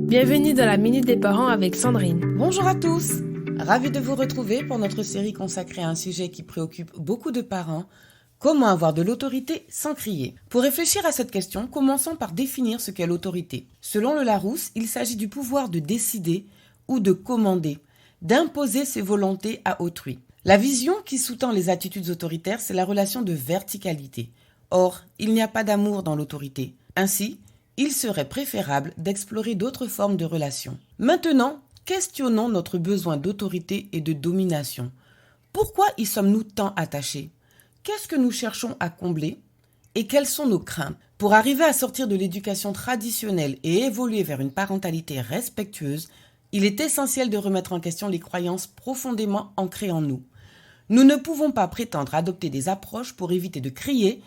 Bienvenue dans la Minute des Parents avec Sandrine. Bonjour à tous, ravie de vous retrouver pour notre série consacrée à un sujet qui préoccupe beaucoup de parents, comment avoir de l'autorité sans crier. Pour réfléchir à cette question, commençons par définir ce qu'est l'autorité. Selon le Larousse, il s'agit du pouvoir de décider ou de commander, d'imposer ses volontés à autrui. La vision qui sous-tend les attitudes autoritaires, c'est la relation de verticalité. Or, il n'y a pas d'amour dans l'autorité. Ainsi, il serait préférable d'explorer d'autres formes de relations. Maintenant, questionnons notre besoin d'autorité et de domination. Pourquoi y sommes-nous tant attachés ? Qu'est-ce que nous cherchons à combler ? Et quelles sont nos craintes ? Pour arriver à sortir de l'éducation traditionnelle et évoluer vers une parentalité respectueuse, il est essentiel de remettre en question les croyances profondément ancrées en nous. Nous ne pouvons pas prétendre adopter des approches pour éviter de crier,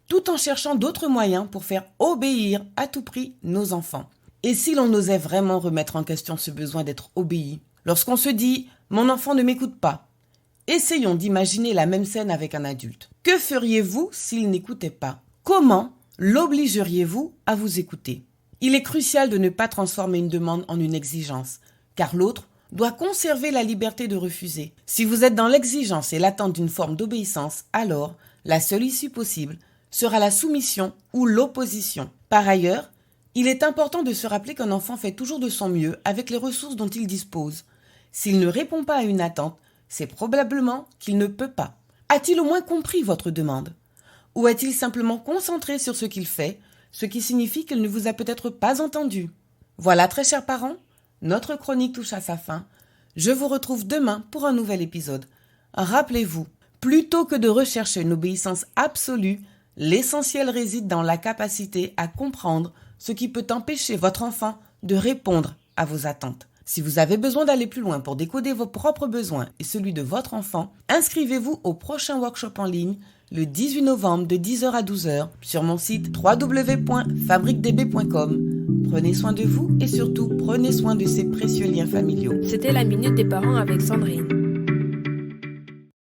tout en cherchant d'autres moyens pour faire obéir à tout prix nos enfants. Et si l'on osait vraiment remettre en question ce besoin d'être obéi ? Lorsqu'on se dit « mon enfant ne m'écoute pas », essayons d'imaginer la même scène avec un adulte. Que feriez-vous s'il n'écoutait pas ? Comment l'obligeriez-vous à vous écouter ? Il est crucial de ne pas transformer une demande en une exigence, car l'autre doit conserver la liberté de refuser. Si vous êtes dans l'exigence et l'attente d'une forme d'obéissance, alors la seule issue possible sera la soumission ou l'opposition. Par ailleurs, il est important de se rappeler qu'un enfant fait toujours de son mieux avec les ressources dont il dispose. S'il ne répond pas à une attente, c'est probablement qu'il ne peut pas. A-t-il au moins compris votre demande ? Ou est-il simplement concentré sur ce qu'il fait, ce qui signifie qu'il ne vous a peut-être pas entendu ? Voilà, très chers parents, notre chronique touche à sa fin. Je vous retrouve demain pour un nouvel épisode. Rappelez-vous, plutôt que de rechercher une obéissance absolue, l'essentiel réside dans la capacité à comprendre ce qui peut empêcher votre enfant de répondre à vos attentes. Si vous avez besoin d'aller plus loin pour décoder vos propres besoins et celui de votre enfant, inscrivez-vous au prochain workshop en ligne le 18 novembre de 10h à 12h sur mon site www.fabriquedb.com. Prenez soin de vous et surtout prenez soin de ces précieux liens familiaux. C'était la Minute des Parents avec Sandrine.